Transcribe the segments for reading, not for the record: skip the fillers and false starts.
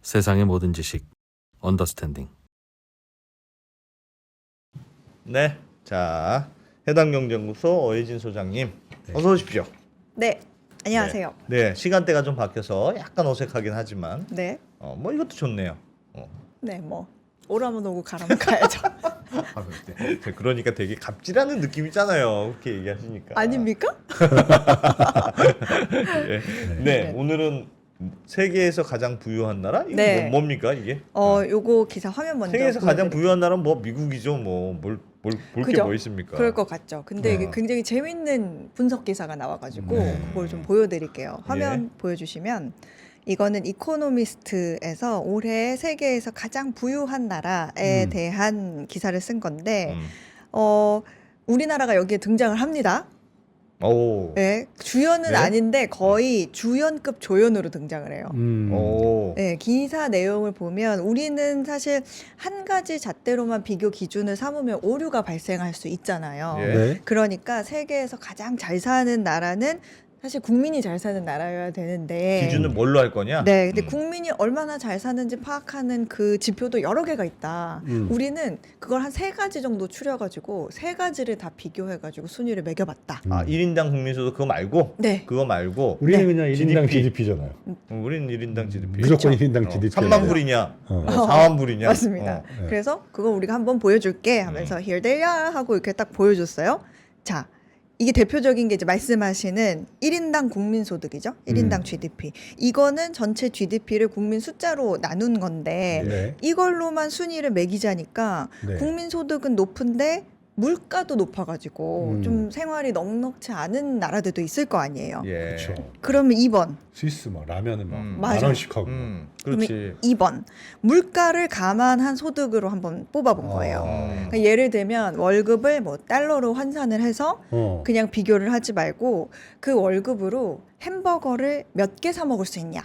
세상의 모든 지식 언더스탠딩. 네, 자 해당경제연구소 어혜진 소장님 어서 오십시오. 네, 안녕하세요. 네, 시간대가 좀 바뀌어서 약간 어색하긴 하지만 네, 뭐 이것도 좋네요. 네, 뭐 오라면 오고 가라면 가야죠. 네, 그러니까 되게 갑질하는 느낌이잖아요. 그렇게 얘기하시니까. 아닙니까? 네, 오늘은 세계에서 가장 부유한 나라? 이거 네. 뭡니까 이게? 요거 기사 화면 먼저. 세계에서 가장 보여드릴게요. 부유한 나라는 뭐 미국이죠. 뭐 볼 게 그죠? 뭐 있습니까? 그럴 것 같죠. 근데 네. 이게 굉장히 재밌는 분석 기사가 나와가지고 네. 그걸 좀 보여드릴게요. 화면 보여주시면 이거는 이코노미스트에서 올해 세계에서 가장 부유한 나라에 대한 기사를 쓴 건데 우리나라가 여기에 등장을 합니다. 오. 네, 주연은 네? 아닌데 거의 주연급 조연으로 등장을 해요. 오. 네, 기사 내용을 보면 우리는 사실 한 가지 잣대로만 비교 기준을 삼으면 오류가 발생할 수 있잖아요. 예. 네. 그러니까 세계에서 가장 잘 사는 나라는 사실 국민이 잘 사는 나라여야 되는데 기준은 뭘로 할 거냐? 네, 근데 국민이 얼마나 잘 사는지 파악하는 그 지표도 여러 개가 있다. 우리는 그걸 한 3가지 정도 추려가지고 3가지를 다 비교해가지고 순위를 매겨봤다. 아, 1인당 국민소득 그거 말고? 네. 그거 말고 우리는 그냥 1인당 GDP. GDP잖아요. 우리는 1인당 GDP. 무조건 1인당 GDP. 3만 불이냐? 4만 불이냐? 맞습니다. 네. 그래서 그거 우리가 한번 보여줄게 하면서 Here they are 하고 이렇게 딱 보여줬어요. 자, 이게 대표적인 게 이제 말씀하시는 1인당 국민소득이죠. 1인당 GDP. 이거는 전체 GDP를 국민 숫자로 나눈 건데 네. 이걸로만 순위를 매기자니까 네. 국민소득은 높은데 물가도 높아가지고 좀 생활이 넉넉지 않은 나라들도 있을 거 아니에요. 예. 그렇죠. 그러면 2번. 스위스 막 라면은 막 맞아. 만 원씩 하고. 그렇지. 그러면 2번. 물가를 감안한 소득으로 한번 뽑아본 거예요. 그러니까 예를 들면 월급을 뭐 달러로 환산을 해서 그냥 비교를 하지 말고 그 월급으로 햄버거를 몇 개 사 먹을 수 있냐.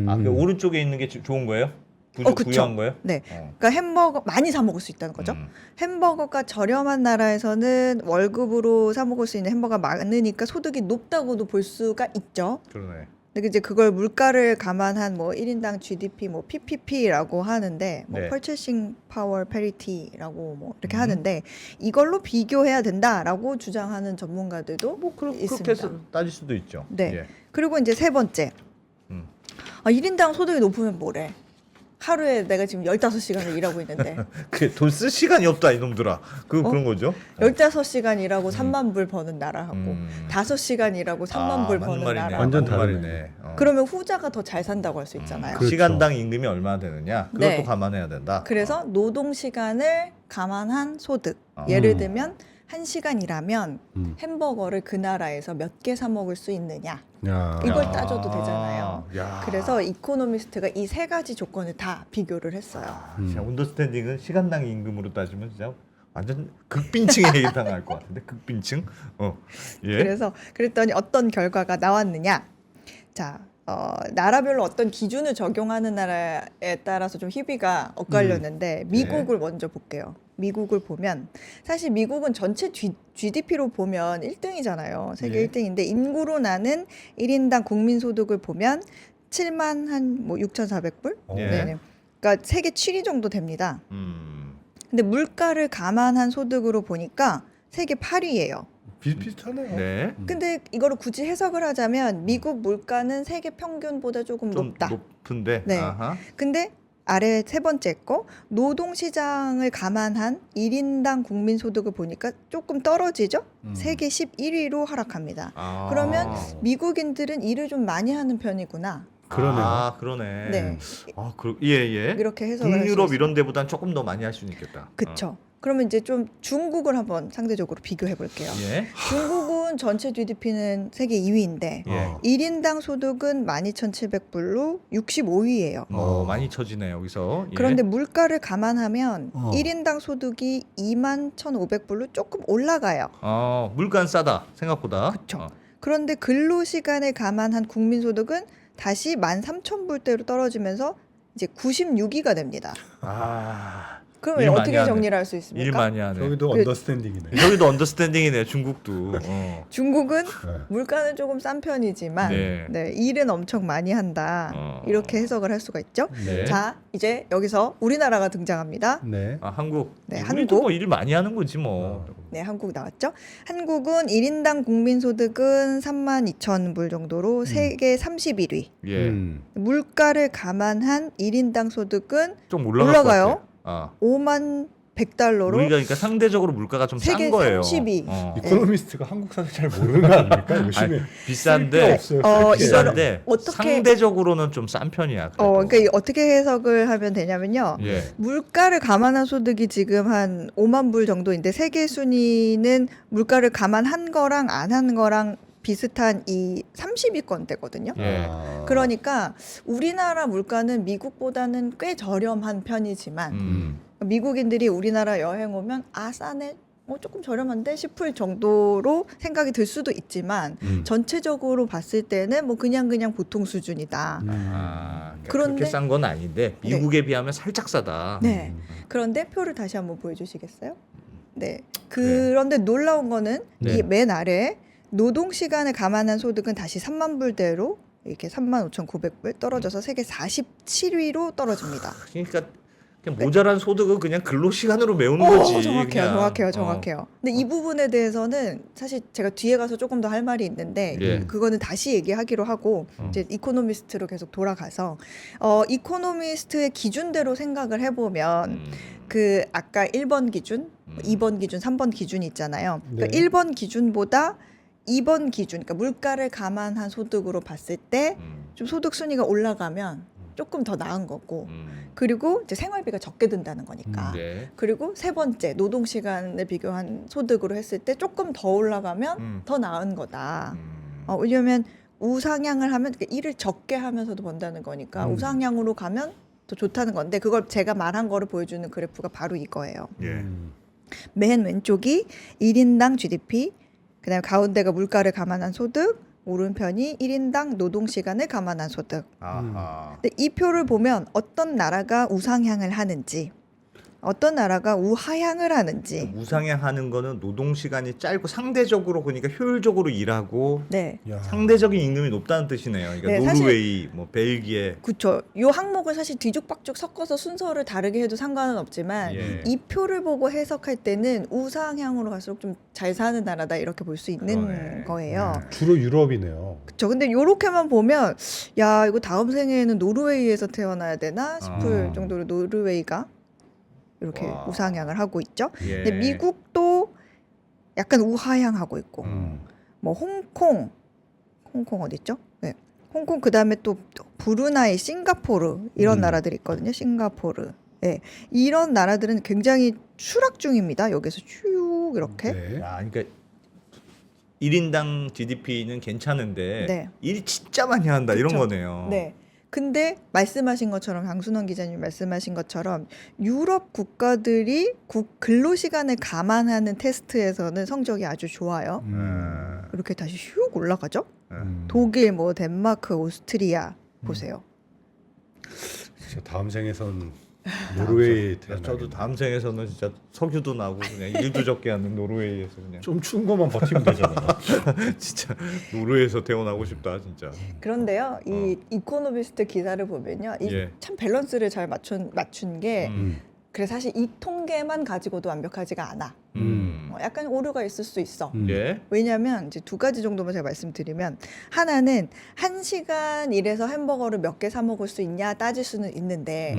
아, 그 오른쪽에 있는 게 좋은 거예요? 그쵸. 부유한 거예요? 네. 그러니까 햄버거 많이 사 먹을 수 있다는 거죠. 햄버거가 저렴한 나라에서는 월급으로 사 먹을 수 있는 햄버거가 많으니까 소득이 높다고도 볼 수가 있죠. 그러네. 근데 이제 그걸 물가를 감안한 뭐 1인당 GDP 뭐 PPP라고 하는데 뭐 네. Purchasing Power Parity라고 뭐 이렇게 하는데 이걸로 비교해야 된다라고 주장하는 전문가들도 뭐 그렇게 있습니다. 해서 따질 수도 있죠. 네. 예. 그리고 이제 3번째. 음. 1인당 소득이 높으면 뭐래? 하루에 내가 지금 15시간을 일하고 있는데 그 돈 쓸 시간이 없다 이놈들아. 그런 거죠. 15시간 일하고 3만 불 버는 나라하고 5시간 일하고 3만 불 맞는 버는 말이네. 나라. 완전 맞는 다르네. 말이네. 그러면 후자가 더 잘 산다고 할 수 있잖아요. 그렇죠. 시간당 임금이 얼마나 되느냐? 그것도 네. 감안해야 된다. 그래서 노동 시간을 감안한 소득. 예를 들면 1시간 일하면 햄버거를 그 나라에서 몇 개 사 먹을 수 있느냐. 야. 이걸 따져도 되잖아요. 야. 그래서 이코노미스트가 이 3가지 조건을 다 비교를 했어요. 진짜 언더스탠딩은 시간당 임금으로 따지면 진짜 완전 극빈층에 해당할 것 같은데 극빈층. 예. 그래서 그랬더니 어떤 결과가 나왔느냐. 자, 나라별로 어떤 기준을 적용하는 나라에 따라서 좀 희비가 엇갈렸는데 미국을 먼저 볼게요. 미국을 보면 사실 미국은 전체 GDP로 보면 1등이잖아요. 세계 예. 1등인데 인구로 나는 1인당 국민소득을 보면 7만 한 뭐 6,400불? 예. 네네. 그러니까 세계 7위 정도 됩니다. 근데 물가를 감안한 소득으로 보니까 세계 8위예요. 비슷비슷하네요. 네. 근데 이거를 굳이 해석을 하자면 미국 물가는 세계 평균보다 조금 좀 높다. 높은데. 네. 아하. 근데 아래 3번째 거 노동시장을 감안한 1인당 국민소득을 보니까 조금 떨어지죠? 세계 11위로 하락합니다. 아. 그러면 미국인들은 일을 좀 많이 하는 편이구나. 그러네요. 아, 그러네. 네. 아, 예. 이렇게 해석을 할수 북유럽 있어요. 이런 데보단 조금 더 많이 할 수는 있겠다. 그쵸. 그러면 이제 좀 중국을 한번 상대적으로 비교해 볼게요. 예. 중국은 전체 GDP는 세계 2위인데 예. 1인당 소득은 12,700불로 65위예요. 많이 처지네 여기서. 예. 그런데 물가를 감안하면 어. 1인당 소득이 21,500불로 조금 올라가요. 물가는 싸다 생각보다. 그쵸. 그런데 근로시간을 감안한 국민소득은 다시 13,000불대로 떨어지면서 이제 96위가 됩니다. 아, 그러면 일 많이 어떻게 하네. 정리를 할 수 있습니까? 일 많이 하네. 여기도 그- 언더스탠딩이네. 여기도 언더스탠딩이네. 중국도. 중국은 네. 물가는 조금 싼 편이지만 네. 네, 일은 엄청 많이 한다. 어. 이렇게 해석을 할 수가 있죠. 네. 자, 이제 여기서 우리나라가 등장합니다. 네. 아 한국. 네, 우리도 한국. 뭐 일 많이 하는 거지 뭐. 네, 한국 나왔죠. 한국은 1인당 국민소득은 32,000불 정도로 세계 31위. 예. 물가를 감안한 1인당 소득은 좀 올라갈 올라가요? 것 같아. 아. 5만 100달러로 우리가 그러니까 상대적으로 물가가 좀 싼 세계 거예요. 32. 이코노미스트가 한국 사실 잘 모르는 거 아닙니까? 열심히 아니, 비싼데 없어요. 어, 쓸게. 비싼데 어떻게- 상대적으로는 좀 싼 편이야. 그래도. 그러니까 이 어떻게 해석을 하면 되냐면요. 예. 물가를 감안한 소득이 지금 한 5만 불 정도인데 세계 순위는 물가를 감안한 거랑 안 한 거랑 비슷한 이 30위권대거든요. 예. 아. 그러니까 우리나라 물가는 미국보다는 꽤 저렴한 편이지만 미국인들이 우리나라 여행 오면 아 싸네 조금 저렴한데 싶을 정도로 생각이 들 수도 있지만 전체적으로 봤을 때는 뭐 그냥 보통 수준이다. 아, 그러니까 그런데- 그렇게 싼 건 아닌데 미국에 비하면 살짝 싸다. 네. 그런데 표를 다시 한번 보여주시겠어요? 네. 그런데 놀라운 거는 네. 이 맨 아래 노동 시간을 감안한 소득은 다시 3만 불대로 이렇게 35,900불 떨어져서 세계 47위로 떨어집니다. 그러니까 그냥 모자란 소득은 그냥 근로 시간으로 메우는 거지. 정확해요, 그냥. 정확해요. 근데 이 부분에 대해서는 사실 제가 뒤에 가서 조금 더 할 말이 있는데 예. 그거는 다시 얘기하기로 하고 이제 이코노미스트로 계속 돌아가서 이코노미스트의 기준대로 생각을 해보면 그 아까 1번 기준, 2번 기준, 3번 기준이 있잖아요. 그러니까 네. 1번 기준보다 2번 기준, 그러니까 물가를 감안한 소득으로 봤을 때 좀 소득 순위가 올라가면 조금 더 나은 거고 그리고 이제 생활비가 적게 든다는 거니까 네. 그리고 세 번째 노동 시간을 비교한 소득으로 했을 때 조금 더 올라가면 더 나은 거다. 왜냐하면 우상향을 하면 그러니까 일을 적게 하면서도 번다는 거니까 우상향으로 가면 더 좋다는 건데 그걸 제가 말한 거를 보여주는 그래프가 바로 이거예요. 예. 맨 왼쪽이 1인당 GDP, 그다음에 가운데가 물가를 감안한 소득, 오른편이 1인당 노동 시간을 감안한 소득. 아하. 근데 이 표를 보면 어떤 나라가 우상향을 하는지, 어떤 나라가 우하향을 하는지. 우상향하는 거는 노동 시간이 짧고 상대적으로 그러니까 효율적으로 일하고 네, 야. 상대적인 임금이 높다는 뜻이네요. 그러니까 네, 사실- 노르웨이, 뭐 벨기에. 그렇죠. 요 항목을 사실 뒤죽박죽 섞어서 순서를 다르게 해도 상관은 없지만 예. 이 표를 보고 해석할 때는 우상향으로 갈수록 좀 잘 사는 나라다 이렇게 볼 수 있는 그러네. 거예요. 주로 유럽이네요. 그렇죠. 근데 요렇게만 보면 야 이거 다음 생에는 노르웨이에서 태어나야 되나 싶을 아. 정도로 노르웨이가 이렇게 와. 우상향을 하고 있죠. 예. 근데 미국도 약간 우하향하고 있고 뭐 홍콩 어디 있죠? 네. 홍콩 그다음에 또 브루나이, 싱가포르 이런 나라들이 있거든요. 싱가포르. 네. 이런 나라들은 굉장히 추락 중입니다. 여기서 쭉 이렇게. 네. 야, 그러니까 1인당 GDP는 괜찮은데 네. 일이 진짜 많이 한다 이런 그쵸. 거네요. 네. 근데 말씀하신 것처럼 강순원 기자님 말씀하신 것처럼 유럽 국가들이 근로 시간을 감안하는 테스트에서는 성적이 아주 좋아요. 이렇게 다시 슉 올라가죠. 독일, 뭐 덴마크, 오스트리아 보세요. 진짜 다음 생에선 노르웨이 태어나. 저도 다음 생에서는 진짜 석유도 나고 그냥 일도 적게 하는 노르웨이에서 그냥 좀 추운 것만 버티면 되잖아. 진짜 노르웨이에서 태어나고 싶다 진짜. 그런데요, 이 이코노미스트 기사를 보면요, 이 예. 참 밸런스를 잘 맞춘 게 그래 사실 이 통계만 가지고도 완벽하지가 않아. 약간 오류가 있을 수 있어. 예. 왜냐하면 이제 두 가지 정도만 제가 말씀드리면 하나는 1시간 일해서 햄버거를 몇 개 사 먹을 수 있냐 따질 수는 있는데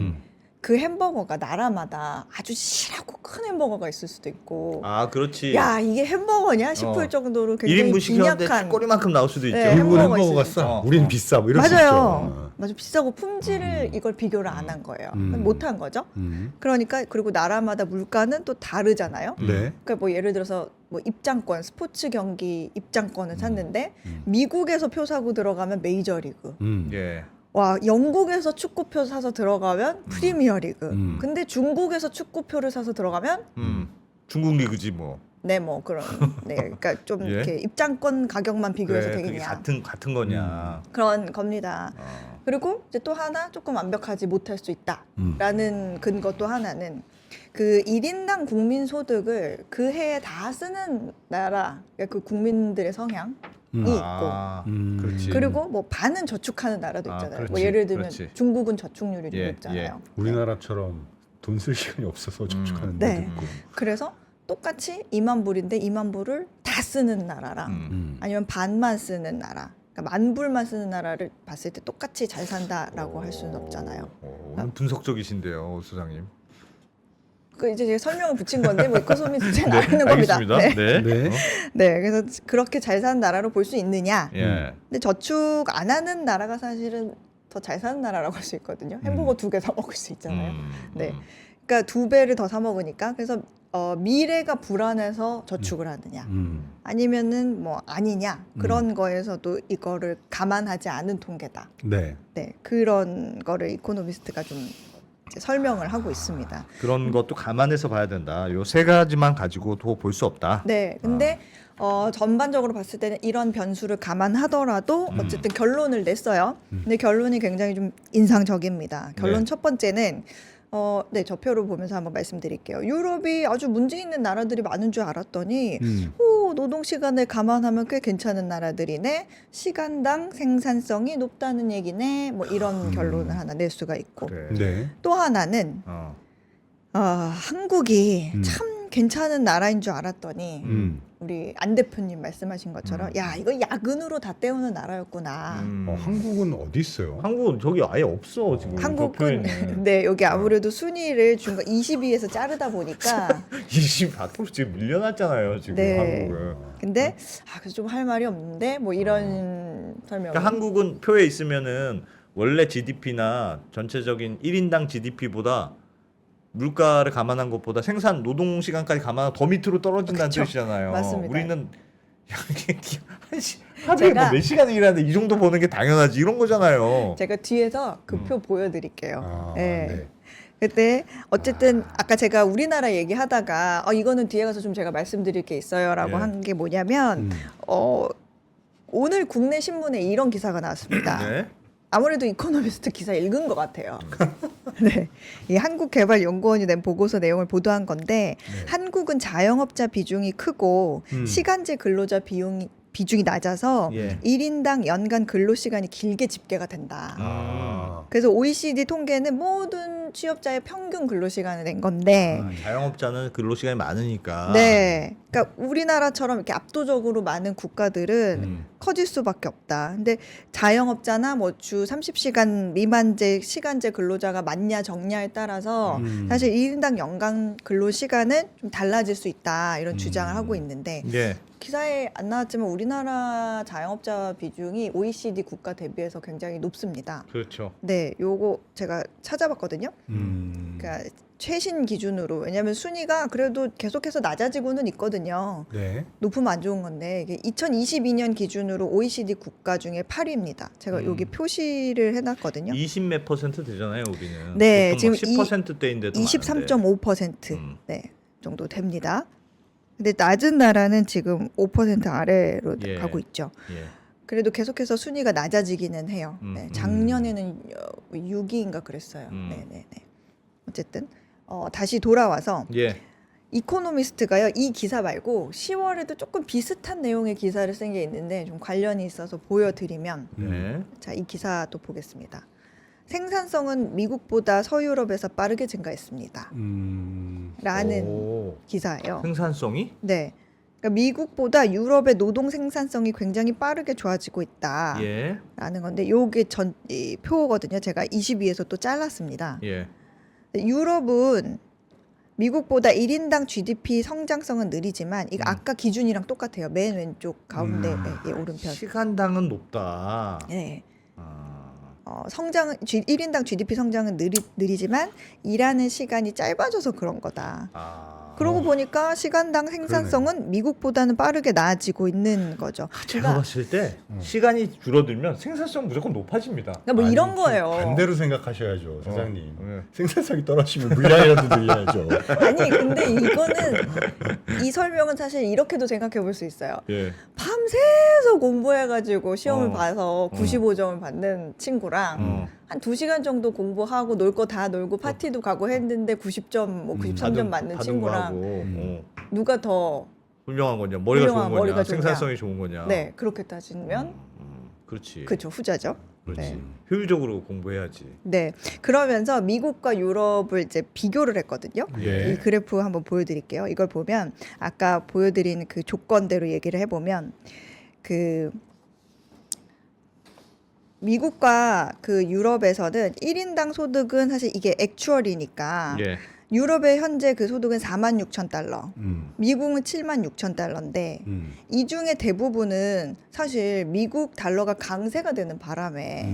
그 햄버거가 나라마다 아주 실하고 큰 햄버거가 있을 수도 있고 아 그렇지. 야 이게 햄버거냐 싶을 정도로 굉장히 1인분 시켰는데 빈약한 꼬리만큼 나올 수도 있죠. 네, 일본 햄버거가 햄버거가 있을 수 싸. 있죠. 우린 비싸. 뭐 이럴 수 맞아요. 있죠. 맞아 비싸고 품질을 이걸 비교를 안 한 거예요. 못 한 거죠. 음. 그러니까 그리고 나라마다 물가는 또 다르잖아요. 네. 그러니까 뭐 예를 들어서 뭐 입장권, 스포츠 경기 입장권을 샀는데 미국에서 표 사고 들어가면 메이저리그. 예. 와 영국에서 축구표 사서 들어가면 프리미어리그. 근데 중국에서 축구표를 사서 들어가면 중국 리그지 뭐. 네 뭐 그런 네 그러니까 좀 예? 이렇게 입장권 가격만 비교해서 그래, 그게 되겠냐 같은 거냐. 그런 겁니다. 어. 그리고 이제 또 하나 조금 완벽하지 못할 수 있다라는 근거 또 하나는 그 1인당 국민 소득을 그 해에 다 쓰는 나라, 그러니까 그 국민들의 성향이 있고, 그렇지. 그리고 뭐 반은 저축하는 나라도 있잖아요. 뭐 그렇지, 예를 들면 그렇지. 중국은 저축률이 좀 예, 높잖아요. 우리나라처럼 돈 쓸 시간이 없어서 저축하는 네. 데도 있고. 그래서 똑같이 2만 불인데 2만 불을 다 쓰는 나라랑 아니면 반만 쓰는 나라, 그러니까 10,000불만 쓰는 나라를 봤을 때 똑같이 잘 산다라고 할 수는 없잖아요. 오늘 분석적이신데요, 소장님. 그 이제 제가 설명을 붙인 건데 뭐 이코노미스트는 아는 겁니다. 알겠습니다. 네. 네. 네. 네, 그래서 그렇게 잘 사는 나라로 볼 수 있느냐? 예. 근데 저축 안 하는 나라가 사실은 더 잘 사는 나라라고 할 수 있거든요. 햄버거 2개 사 먹을 수 있잖아요. 네. 그러니까 2배를 더 사 먹으니까. 그래서 미래가 불안해서 저축을 하느냐, 아니면은 뭐 아니냐, 그런 거에서도 이거를 감안하지 않은 통계다. 네. 네, 그런 거를 이코노미스트가 좀 이제 설명을 하고 있습니다. 그런 것도 감안해서 봐야 된다. 요 세 가지만 가지고도 볼 수 없다. 네, 근데 전반적으로 봤을 때는 이런 변수를 감안하더라도 어쨌든 결론을 냈어요. 근데 결론이 굉장히 좀 인상적입니다. 결론 네. 첫 번째는 네, 저 표를 보면서 한번 말씀드릴게요. 유럽이 아주 문제 있는 나라들이 많은 줄 알았더니 노동 시간을 감안하면 꽤 괜찮은 나라들이네. 시간당 생산성이 높다는 얘기네. 뭐 이런 결론을 하나 낼 수가 있고. 그래. 네. 또 하나는 한국이 참 괜찮은 나라인 줄 알았더니 우리 안 대표님 말씀하신 것처럼 야, 이거 야근으로 다 때우는 나라였구나. 한국은 어디 있어요? 한국은 저기 아예 없어 지금. 한국은 네, 여기 아무래도 순위를 준 거 22에서 자르다 보니까 24% 지금 밀려났잖아요 지금 네. 한국은. 근데 그래서 좀 할 말이 없는데 뭐 이런 설명. 그러니까 한국은 표에 있으면은 원래 GDP나 전체적인 1인당 GDP보다 물가를 감안한 것보다 생산 노동 시간까지 감안한 더 밑으로 떨어진다는 그쵸. 뜻이잖아요. 맞습니다. 우리는 하루에 뭐 몇 시간을 일하는데 이 정도 버는 게 당연하지 이런 거잖아요. 제가 뒤에서 그 표 보여드릴게요. 네. 네. 그때 어쨌든 아까 제가 우리나라 얘기하다가 이거는 뒤에 가서 좀 제가 말씀드릴 게 있어요라고 예. 한 게 뭐냐면 오늘 국내 신문에 이런 기사가 나왔습니다. 네. 아무래도 이코노미스트 기사 읽은 것 같아요. 네, 이 한국개발연구원이 낸 보고서 내용을 보도한 건데 한국은 자영업자 비중이 크고 시간제 근로자 비중이 낮아서 예. 1인당 연간 근로시간이 길게 집계가 된다. 그래서 OECD 통계는 모든 취업자의 평균 근로시간을 낸 건데 자영업자는 근로시간이 많으니까. 네, 그러니까 우리나라처럼 이렇게 압도적으로 많은 국가들은 커질 수밖에 없다. 근데 자영업자나 뭐 주 30시간 미만제 시간제 근로자가 많냐 적냐에 따라서 사실 1인당 연간 근로시간은 좀 달라질 수 있다 이런 주장을 하고 있는데 예. 기사에 안 나왔지만 우리나라 자영업자 비중이 OECD 국가 대비해서 굉장히 높습니다. 그렇죠. 네, 요거 제가 찾아봤거든요. 그러니까 최신 기준으로, 왜냐하면 순위가 그래도 계속해서 낮아지고는 있거든요. 네. 높으면 안 좋은 건데 이게 2022년 기준으로 OECD 국가 중에 8위입니다. 제가 여기 표시를 해놨거든요. 20 몇 퍼센트 되잖아요, 우리는. 네, 보통 지금 막 10%대인데도 23.5% 네, 정도 됩니다. 근데 낮은 나라는 지금 5% 아래로 예. 가고 있죠. 예. 그래도 계속해서 순위가 낮아지기는 해요. 네, 작년에는 6위인가 그랬어요. 네네네. 어쨌든 다시 돌아와서 예. 이코노미스트가요, 이 기사 말고 10월에도 조금 비슷한 내용의 기사를 쓴 게 있는데 좀 관련이 있어서 보여드리면 네. 자, 이 기사도 보겠습니다. 생산성은 미국보다 서유럽에서 빠르게 증가했습니다. 라는 오. 기사예요. 생산성이? 네. 그러니까 미국보다 유럽의 노동 생산성이 굉장히 빠르게 좋아지고 있다라는 예. 건데 요게 이 표거든요. 제가 22에서 또 잘랐습니다. 예. 유럽은 미국보다 1인당 GDP 성장성은 느리지만 이거 아까 기준이랑 똑같아요. 맨 왼쪽 가운데 예, 오른편. 시간당은 높다. 네. 아. 성장은 1인당 GDP 성장은 느리지만 일하는 시간이 짧아져서 그런 거다. 그러고 보니까 시간당 생산성은 미국보다는 빠르게 나아지고 있는 거죠. 제가 봤을 때 시간이 줄어들면 생산성 무조건 높아집니다. 그러니까 뭐 이런 거예요. 반대로 생각하셔야죠, 사장님. 네. 생산성이 떨어지면 물량이라도 늘려야죠. 아니 근데 이거는 이 설명은 사실 이렇게도 생각해 볼 수 있어요. 예. 밤새서 공부해가지고 시험을 어. 봐서 95점을 받는 친구랑 한 2시간 정도 공부하고 놀 거 다 놀고 파티도 가고 했는데 90점, 뭐 93점 맞는 친구랑 누가 더 훌륭한 거냐, 머리가 훌륭한, 좋은 거냐, 머리가 좋냐. 생산성이 좋은 거냐. 네, 그렇게 따지면 그렇지. 그렇죠, 후자죠. 그렇지. 네. 효율적으로 공부해야지. 네, 그러면서 미국과 유럽을 이제 비교를 했거든요. 예. 이 그래프 한번 보여드릴게요. 이걸 보면 아까 보여드린 그 조건대로 얘기를 해보면 그 미국과 그 유럽에서는 1인당 소득은 사실 이게 액추얼이니까 예. 유럽의 현재 그 소득은 46,000달러, 미국은 76,000달러인데 이 중에 대부분은 사실 미국 달러가 강세가 되는 바람에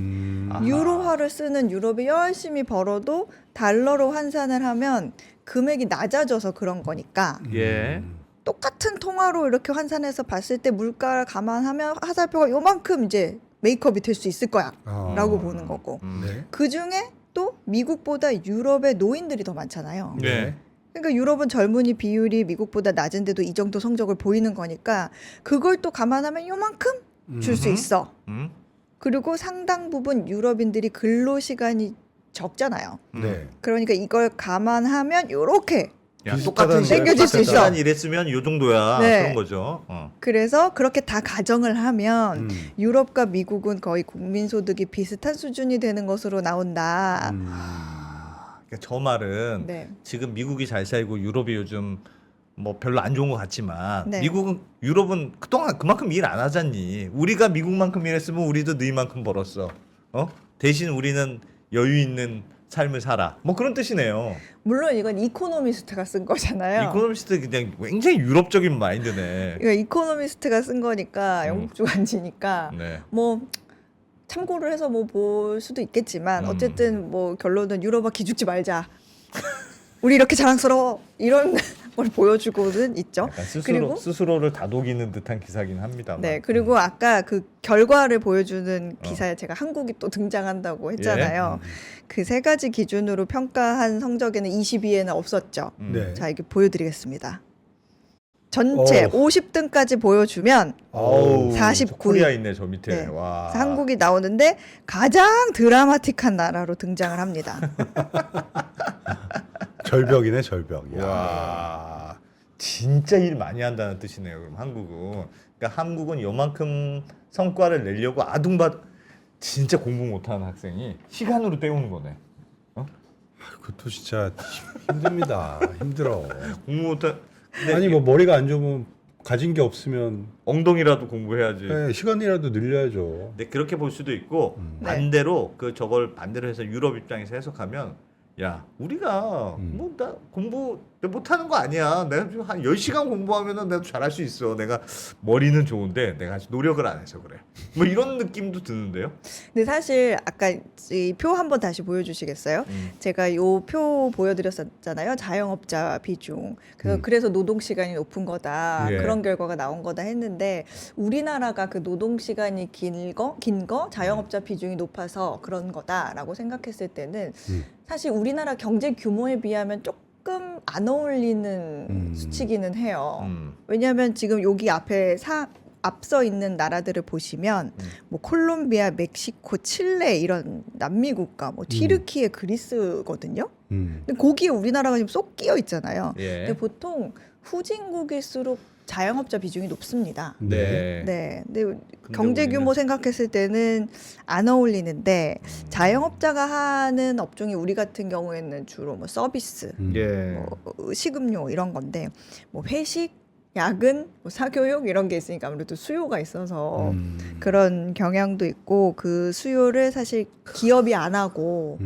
아하. 유로화를 쓰는 유럽이 열심히 벌어도 달러로 환산을 하면 금액이 낮아져서 그런 거니까 예. 똑같은 통화로 이렇게 환산해서 봤을 때 물가를 감안하면 화살표가 요만큼 이제 메이크업이 될 수 있을 거야 라고 보는 거고 네. 그 중에 또 미국보다 유럽의 노인들이 더 많잖아요. 네. 그러니까 유럽은 젊은이 비율이 미국보다 낮은데도 이 정도 성적을 보이는 거니까 그걸 또 감안하면 요만큼 줄 수 있어. 그리고 상당 부분 유럽인들이 근로 시간이 적잖아요. 네. 그러니까 이걸 감안하면 요렇게 야, 비슷하다는 똑같은 땡겨질 수 있어. 시간 일했으면 요 정도야. 네. 그런 거죠. 그래서 그렇게 다 가정을 하면 음. 유럽과 미국은 거의 국민소득이 비슷한 수준이 되는 것으로 나온다. 그러니까 저 말은 네. 지금 미국이 잘 살고 유럽이 요즘 뭐 별로 안 좋은 것 같지만 네. 미국은 유럽은 그동안 그만큼 일 안 하잖니. 우리가 미국만큼 일했으면 우리도 너희만큼 벌었어. 대신 우리는 여유 있는 삶을 살아. 뭐 그런 뜻이네요. 물론 이건 이코노미스트가 쓴 거잖아요. 이코노미스트 그냥 굉장히 유럽적인 마인드네. 이거 이코노미스트가 쓴 거니까 영국 주간지니까 네. 뭐 참고를 해서 뭐 볼 수도 있겠지만 어쨌든 뭐 결론은 유럽아 기죽지 말자. 우리 이렇게 자랑스러워 이런 걸 보여주고는 있죠. 약간 그리고 스스로를 다독이는 듯한 기사긴 합니다만. 네, 그리고 아까 그 결과를 보여주는 기사에 제가 한국이 또 등장한다고 했잖아요. 그 세 가지 기준으로 평가한 성적에는 22에는 없었죠. 네. 자, 이게 보여드리겠습니다. 전체 50등까지 보여주면 아우, 49 위. 코리아 있네 저 밑에. 네. 와. 그래서 한국이 나오는데 가장 드라마틱한 나라로 등장을 합니다. 절벽이네 절벽. 야. 와. 진짜 일 많이 한다는 뜻이네요. 그럼 한국은. 그러니까 한국은 요만큼 성과를 내려고 아둥바둥 진짜 공부 못하는 학생이 시간으로 때우는 거네. 그것도 진짜 힘듭니다. 힘들어. 공부 못한 근데 아니 뭐 머리가 안 좋으면 가진 게 없으면 엉덩이라도 공부해야지. 네, 시간이라도 늘려야죠. 네, 그렇게 볼 수도 있고 네. 반대로 그 저걸 반대로 해서 유럽 입장에서 해석하면 야 우리가 뭐 나 공부 못하는 거 아니야. 내가 지금 한 10시간 공부하면은 내가 잘할 수 있어. 내가 머리는 좋은데 내가 아직 노력을 안 해서 그래. 뭐 이런 느낌도 드는데요. 근데 사실 아까 이 표 한번 다시 보여주시겠어요? 제가 요 표 보여드렸었잖아요. 자영업자 비중. 그래서 노동 시간이 높은 거다. 예. 그런 결과가 나온 거다 했는데 우리나라가 그 노동 시간이 긴 거 자영업자 비중이 높아서 그런 거다라고 생각했을 때는 사실 우리나라 경제 규모에 비하면 조금 안 어울리는 수치기는 해요. 왜냐하면 지금 여기 앞에 앞서 있는 나라들을 보시면 뭐 콜롬비아, 멕시코, 칠레 이런 남미 국가, 뭐 튀르키예, 그리스거든요. 근데 거기에 우리나라가 지금 쏙 끼어 있잖아요. 예. 근데 보통 후진국일수록 자영업자 비중이 높습니다. 네. 네, 근데 경제 규모 생각했을 때는 안 어울리는데 자영업자가 하는 업종이 우리 같은 경우에는 주로 뭐 서비스, 예. 뭐 식음료 이런 건데 뭐 회식, 야근, 뭐 사교육 이런 게 있으니까 아무래도 수요가 있어서 그런 경향도 있고 그 수요를 사실 기업이 안 하고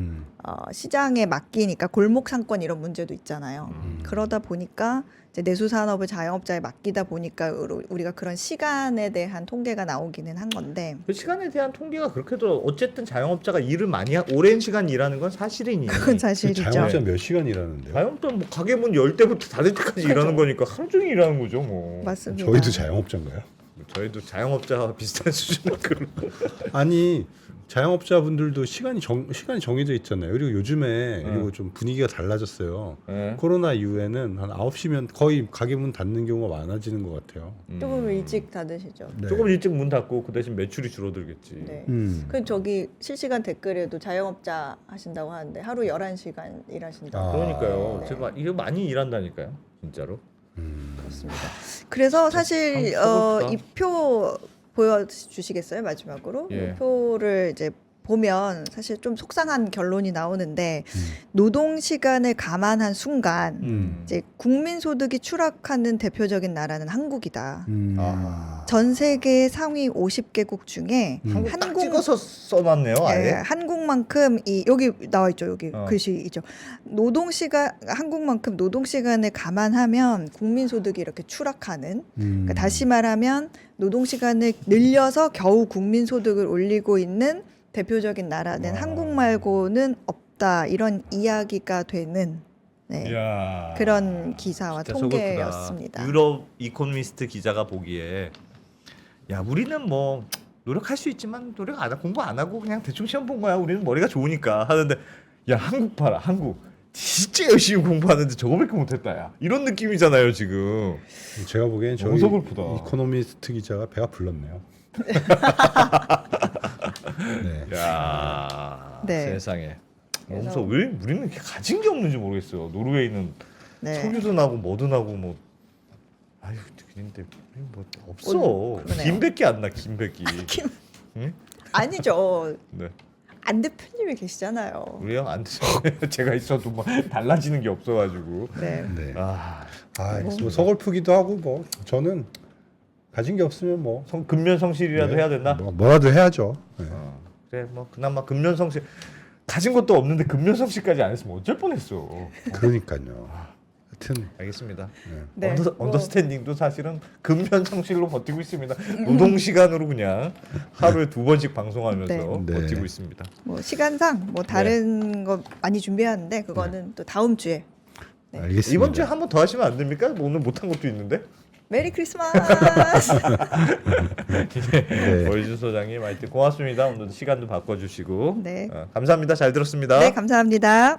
시장에 맡기니까 골목 상권 이런 문제도 있잖아요. 그러다 보니까 이제 내수 산업을 자영업자에 맡기다 보니까 우리가 그런 시간에 대한 통계가 나오기는 한 건데 그 시간에 대한 통계가 그렇게도 어쨌든 자영업자가 일을 많이 오랜 시간 일하는 건 사실이니. 그건 사실이죠. 자영업자 몇 시간 일하는데요? 자영업자 뭐 가게 문 열 때부터 닫을 때까지 일하는 거니까 하루 종일 일하는 거죠, 뭐. 맞습니다. 저희도 자영업자인가요? 저희도 자영업자와 비슷한 수준의 그런. 아니 자영업자분들도 시간이 정해져 있잖아요. 그리고 요즘에 그리고 좀 분위기가 달라졌어요. 네. 코로나 이후에는 한 9시면 거의 가게 문 닫는 경우가 많아지는 것 같아요. 조금 일찍 닫으시죠. 네. 조금 일찍 문 닫고 그 대신 매출이 줄어들겠지. 네. 음. 저기 실시간 댓글에도 자영업자 하신다고 하는데 하루 11시간 일하신다고. 아. 그러니까요. 네. 제가 이거 많이 일한다니까요. 진짜로. 그렇습니다. 그래서 사실 한국 이 표 보여주시겠어요 마지막으로? 예. 이 표를 이제 보면 사실 좀 속상한 결론이 나오는데 노동 시간을 감안한 순간 이제 국민 소득이 추락하는 대표적인 나라는 한국이다. 아. 전 세계 상위 50개국 중에 한국 딱 찍어서 써놨네요. 아예. 예, 한국만큼 여기 나와 있죠. 여기 글씨 있죠. 한국만큼 노동 시간을 감안하면 국민 소득이 이렇게 추락하는. 그러니까 다시 말하면 노동 시간을 늘려서 겨우 국민 소득을 올리고 있는 대표적인 나라는 한국 말고는 없다. 이런 이야기가 되는 네, 이야. 그런 기사와 진짜 통계였습니다. 서글프다. 유럽 이코노미스트 기자가 보기에 야 우리는 뭐 노력할 수 있지만 노력 안 하고 공부 안 하고 그냥 대충 시험 본 거야. 우리는 머리가 좋으니까 하는데 야 한국 봐라 한국 진짜 열심히 공부하는데 저거밖에 못했다 야 이런 느낌이잖아요 지금. 제가 보기엔 너무 저희 서글프다. 이코노미스트 기자가 배가 불렀네요. 네. 야 네. 세상에. 그래서- 무서워. 왜 우리는 이렇게 가진 게 없는지 모르겠어요. 노르웨이는 네. 석유도 나고 뭐도 나고 뭐 아유 근데 뭐 없어. 그러네요. 김밖에 안 나 김밖에. 응? 아니죠. 네. 안 대표님이 계시잖아요. 우리 형 안 드셔. 제가 있어도 뭐 달라지는 게 없어가지고. 네. 네. 아 뭐 서글프기도 하고 뭐 저는 가진 게 없으면 뭐 근면성실이라도 네. 해야 된다. 뭐라도 해야죠. 네. 그래 뭐 그나마 근면성실 가진 것도 없는데 근면성실까지 안 했으면 어쩔 뻔했어. 그러니까요. 하여튼 알겠습니다. 네. 언더스탠딩도 사실은 근면성실로 버티고 있습니다. 노동 시간으로 그냥 하루에 2번씩 방송하면서 네. 버티고 있습니다. 뭐 시간상 뭐 다른 거 많이 준비하는데 그거는 또 다음 주에. 네. 알겠습니다. 이번 주에 한 번 더 하시면 안 됩니까? 뭐 오늘 못한 것도 있는데. 메리 크리스마스. 네. 월주 소장님 하여튼 고맙습니다. 오늘도 시간도 바꿔주시고 네. 감사합니다. 잘 들었습니다. 네, 감사합니다.